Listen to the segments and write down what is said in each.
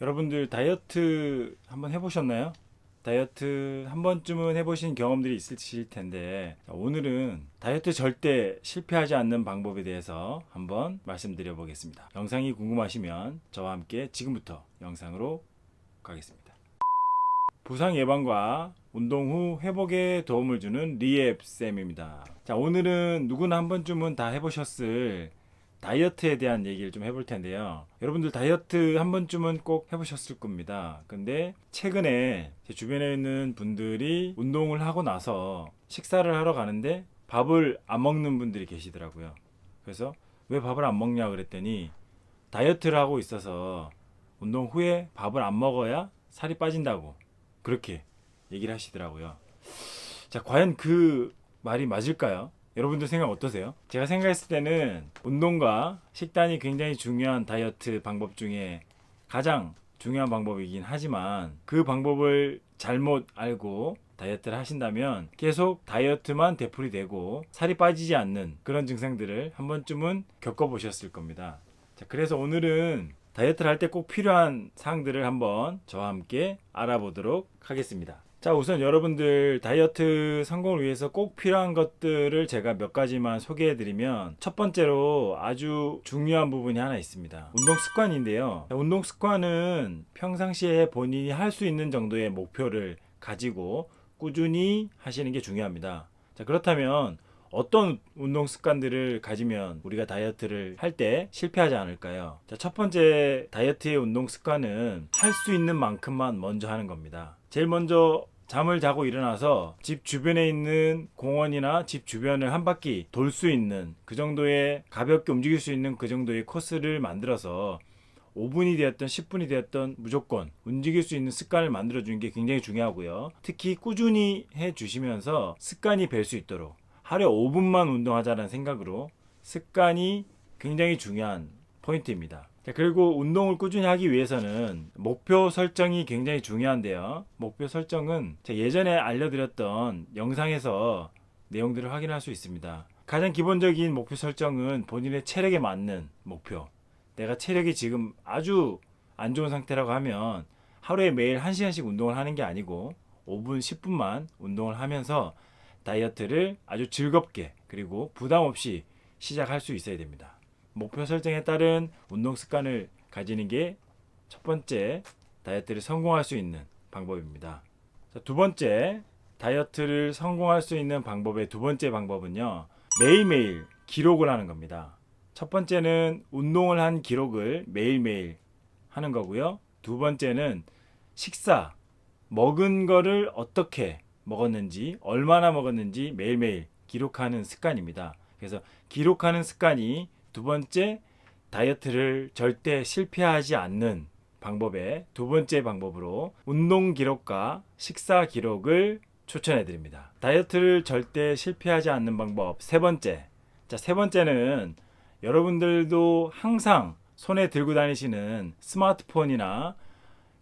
여러분들 다이어트 한번 해보셨나요? 다이어트 한 번쯤은 해보신 경험들이 있으실 텐데 오늘은 다이어트 절대 실패하지 않는 방법에 대해서 한번 말씀드려 보겠습니다. 영상이 궁금하시면 저와 함께 지금부터 영상으로 가겠습니다. 부상 예방과 운동 후 회복에 도움을 주는 리앱쌤입니다. 자, 오늘은 누구나 한 번쯤은 다 해보셨을 다이어트에 대한 얘기를 좀 해볼 텐데요. 여러분들 다이어트 한 번쯤은 꼭 해보셨을 겁니다. 근데 최근에 제 주변에 있는 분들이 운동을 하고 나서 식사를 하러 가는데 밥을 안 먹는 분들이 계시더라고요. 그래서 왜 밥을 안 먹냐 그랬더니 다이어트를 하고 있어서 운동 후에 밥을 안 먹어야 살이 빠진다고 그렇게 얘기를 하시더라고요. 자, 과연 그 말이 맞을까요? 여러분들 생각 어떠세요? 제가 생각했을 때는 운동과 식단이 굉장히 중요한 다이어트 방법 중에 가장 중요한 방법이긴 하지만 그 방법을 잘못 알고 다이어트를 하신다면 계속 다이어트만 되풀이되고 살이 빠지지 않는 그런 증상들을 한 번쯤은 겪어보셨을 겁니다. 자, 그래서 오늘은 다이어트를 할 때 꼭 필요한 사항들을 한번 저와 함께 알아보도록 하겠습니다. 자, 우선 여러분들 다이어트 성공을 위해서 꼭 필요한 것들을 제가 몇 가지만 소개해 드리면 첫 번째로 아주 중요한 부분이 하나 있습니다. 운동 습관인데요. 운동 습관은 평상시에 본인이 할 수 있는 정도의 목표를 가지고 꾸준히 하시는 게 중요합니다. 자, 그렇다면 어떤 운동 습관들을 가지면 우리가 다이어트를 할 때 실패하지 않을까요? 자, 첫 번째 다이어트의 운동 습관은 할 수 있는 만큼만 먼저 하는 겁니다. 제일 먼저 잠을 자고 일어나서 집 주변에 있는 공원이나 집 주변을 한 바퀴 돌 수 있는 그 정도의 가볍게 움직일 수 있는 그 정도의 코스를 만들어서 5분이 되었던 10분이 되었던 무조건 움직일 수 있는 습관을 만들어 주는 게 굉장히 중요하고요. 특히 꾸준히 해 주시면서 습관이 될 수 있도록 하루에 5분만 운동하자는 생각으로 습관이 굉장히 중요한 포인트입니다. 자, 그리고 운동을 꾸준히 하기 위해서는 목표 설정이 굉장히 중요한데요. 목표 설정은 제가 예전에 알려드렸던 영상에서 내용들을 확인할 수 있습니다. 가장 기본적인 목표 설정은 본인의 체력에 맞는 목표. 내가 체력이 지금 아주 안 좋은 상태라고 하면 하루에 매일 1시간씩 운동을 하는 게 아니고 5분, 10분만 운동을 하면서 다이어트를 아주 즐겁게 그리고 부담 없이 시작할 수 있어야 됩니다. 목표 설정에 따른 운동 습관을 가지는 게 첫 번째 다이어트를 성공할 수 있는 방법입니다. 자, 두 번째 다이어트를 성공할 수 있는 방법의 두 번째 방법은요. 매일매일 기록을 하는 겁니다. 첫 번째는 운동을 한 기록을 매일매일 하는 거고요. 두 번째는 식사, 먹은 거를 어떻게 먹었는지, 얼마나 먹었는지 매일매일 기록하는 습관입니다. 그래서 기록하는 습관이 두 번째 다이어트를 절대 실패하지 않는 방법의 두 번째 방법으로 운동 기록과 식사 기록을 추천해 드립니다. 다이어트를 절대 실패하지 않는 방법 세 번째. 자, 세 번째는 여러분들도 항상 손에 들고 다니시는 스마트폰이나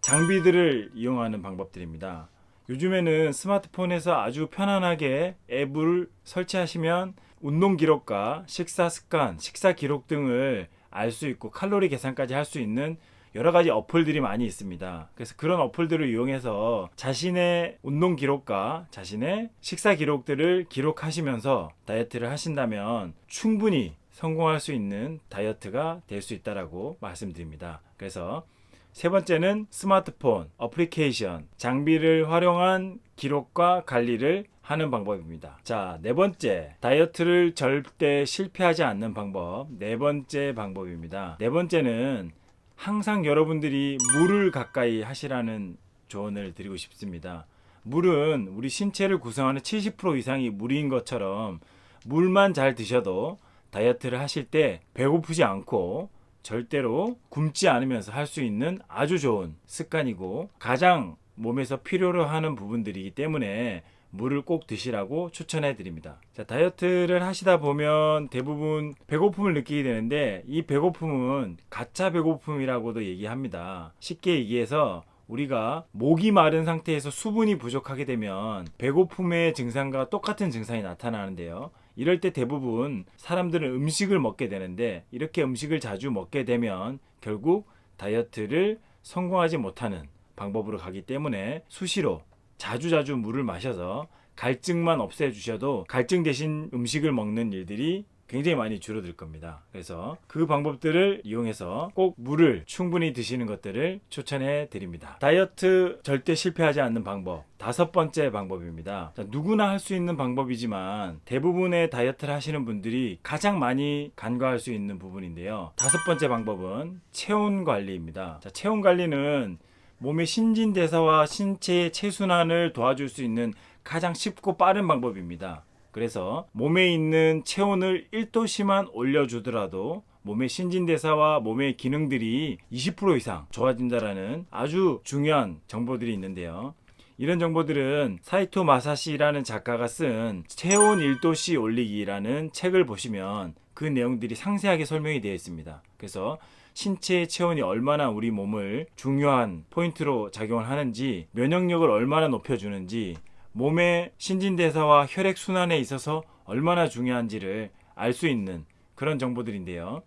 장비들을 이용하는 방법들입니다. 요즘에는 스마트폰에서 아주 편안하게 앱을 설치하시면 운동 기록과 식사 습관, 식사 기록 등을 알 수 있고 칼로리 계산까지 할 수 있는 여러 가지 어플들이 많이 있습니다. 그래서 그런 어플들을 이용해서 자신의 운동 기록과 자신의 식사 기록들을 기록하시면서 다이어트를 하신다면 충분히 성공할 수 있는 다이어트가 될 수 있다라고 말씀드립니다. 그래서 세 번째는 스마트폰, 어플리케이션, 장비를 활용한 기록과 관리를 하는 방법입니다. 자, 네 번째, 다이어트를 절대 실패하지 않는 방법. 네 번째 방법입니다. 네 번째는 항상 여러분들이 물을 가까이 하시라는 조언을 드리고 싶습니다. 물은 우리 신체를 구성하는 70% 이상이 물인 것처럼 물만 잘 드셔도 다이어트를 하실 때 배고프지 않고 절대로 굶지 않으면서 할 수 있는 아주 좋은 습관이고 가장 몸에서 필요로 하는 부분들이기 때문에 물을 꼭 드시라고 추천해 드립니다. 자, 다이어트를 하시다 보면 대부분 배고픔을 느끼게 되는데 이 배고픔은 가짜 배고픔이라고도 얘기합니다. 쉽게 얘기해서 우리가 목이 마른 상태에서 수분이 부족하게 되면 배고픔의 증상과 똑같은 증상이 나타나는데요. 이럴 때 대부분 사람들은 음식을 먹게 되는데 이렇게 음식을 자주 먹게 되면 결국 다이어트를 성공하지 못하는 방법으로 가기 때문에 수시로 자주자주 물을 마셔서 갈증만 없애주셔도 갈증 대신 음식을 먹는 일들이 굉장히 많이 줄어들 겁니다. 그래서 그 방법들을 이용해서 꼭 물을 충분히 드시는 것들을 추천해 드립니다. 다이어트 절대 실패하지 않는 방법, 5번째 방법입니다. 자, 누구나 할 수 있는 방법이지만 대부분의 다이어트를 하시는 분들이 가장 많이 간과할 수 있는 부분인데요. 5번째 방법은 체온 관리입니다. 자, 체온 관리는 몸의 신진대사와 신체의 체순환을 도와줄 수 있는 가장 쉽고 빠른 방법입니다. 그래서 몸에 있는 체온을 1도씨만 올려주더라도 몸의 신진대사와 몸의 기능들이 20% 이상 좋아진다라는 아주 중요한 정보들이 있는데요. 이런 정보들은 사이토 마사시라는 작가가 쓴 체온 1도씨 올리기라는 책을 보시면 그 내용들이 상세하게 설명이 되어 있습니다. 그래서 신체의 체온이 얼마나 우리 몸을 중요한 포인트로 작용을 하는지, 면역력을 얼마나 높여주는지, 몸의 신진대사와 혈액순환에 있어서 얼마나 중요한지를 알 수 있는 그런 정보들인데요.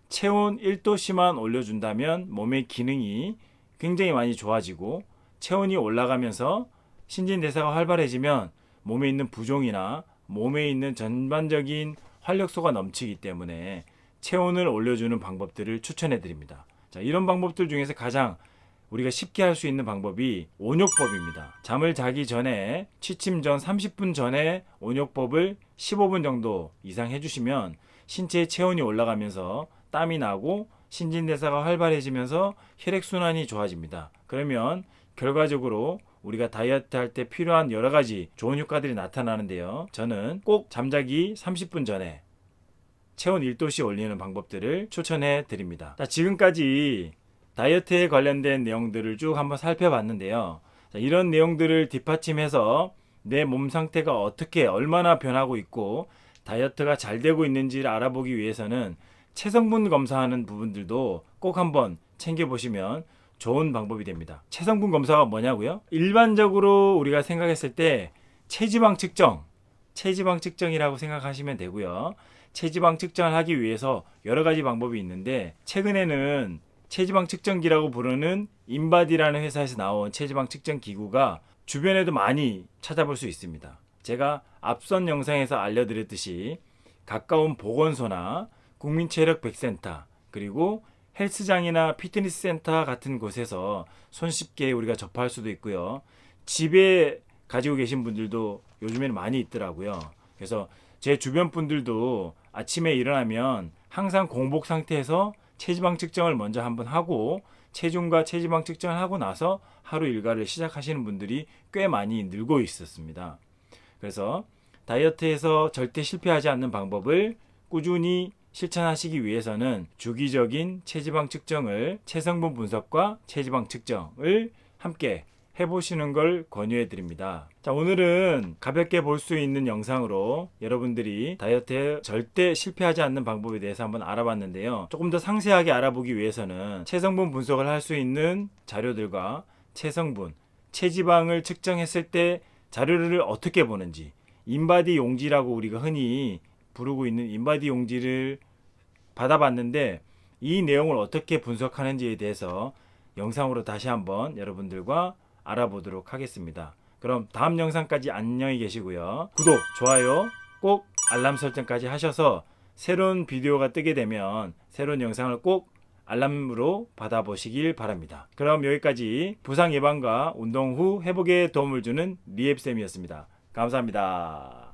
체온 1도씨만 올려준다면 몸의 기능이 굉장히 많이 좋아지고, 체온이 올라가면서 신진대사가 활발해지면 몸에 있는 부종이나 몸에 있는 전반적인 활력소가 넘치기 때문에 체온을 올려주는 방법들을 추천해 드립니다. 자, 이런 방법들 중에서 가장 우리가 쉽게 할 수 있는 방법이 온욕법입니다. 잠을 자기 전에 취침 전 30분 전에 온욕법을 15분 정도 이상 해주시면 신체의 체온이 올라가면서 땀이 나고 신진대사가 활발해지면서 혈액순환이 좋아집니다. 그러면 결과적으로 우리가 다이어트 할 때 필요한 여러 가지 좋은 효과들이 나타나는데요. 저는 꼭 잠자기 30분 전에 체온 1도씨 올리는 방법들을 추천해 드립니다. 자, 지금까지 다이어트에 관련된 내용들을 쭉 한번 살펴봤는데요. 자, 이런 내용들을 뒷받침해서 내 몸 상태가 어떻게 얼마나 변하고 있고 다이어트가 잘 되고 있는지를 알아보기 위해서는 체성분 검사하는 부분들도 꼭 한번 챙겨보시면 좋은 방법이 됩니다. 체성분 검사가 뭐냐고요? 일반적으로 우리가 생각했을 때 체지방 측정이라고 생각하시면 되고요. 체지방 측정을 하기 위해서 여러 가지 방법이 있는데, 최근에는 체지방 측정기라고 부르는 인바디라는 회사에서 나온 체지방 측정 기구가 주변에도 많이 찾아볼 수 있습니다. 제가 앞선 영상에서 알려드렸듯이 가까운 보건소나 국민체력백센터, 그리고 헬스장이나 피트니스 센터 같은 곳에서 손쉽게 우리가 접할 수도 있고요. 집에 가지고 계신 분들도 요즘에는 많이 있더라고요. 그래서 제 주변 분들도 아침에 일어나면 항상 공복 상태에서 체지방 측정을 먼저 한번 하고 체중과 체지방 측정을 하고 나서 하루 일과를 시작하시는 분들이 꽤 많이 늘고 있었습니다. 그래서 다이어트에서 절대 실패하지 않는 방법을 꾸준히 실천하시기 위해서는 주기적인 체지방 측정을, 체성분 분석과 체지방 측정을 함께 해보시는 걸 권유해 드립니다. 자, 오늘은 가볍게 볼 수 있는 영상으로 여러분들이 다이어트에 절대 실패하지 않는 방법에 대해서 한번 알아봤는데요. 조금 더 상세하게 알아보기 위해서는 체성분 분석을 할 수 있는 자료들과 체성분, 체지방을 측정했을 때 자료를 어떻게 보는지, 인바디 용지라고 우리가 흔히 부르고 있는 인바디 용지를 받아봤는데 이 내용을 어떻게 분석하는지에 대해서 영상으로 다시 한번 여러분들과 알아보도록 하겠습니다. 그럼 다음 영상까지 안녕히 계시고요. 구독, 좋아요, 꼭 알람 설정까지 하셔서 새로운 비디오가 뜨게 되면 새로운 영상을 꼭 알람으로 받아보시길 바랍니다. 그럼 여기까지 부상 예방과 운동 후 회복에 도움을 주는 리앱쌤이었습니다. 감사합니다.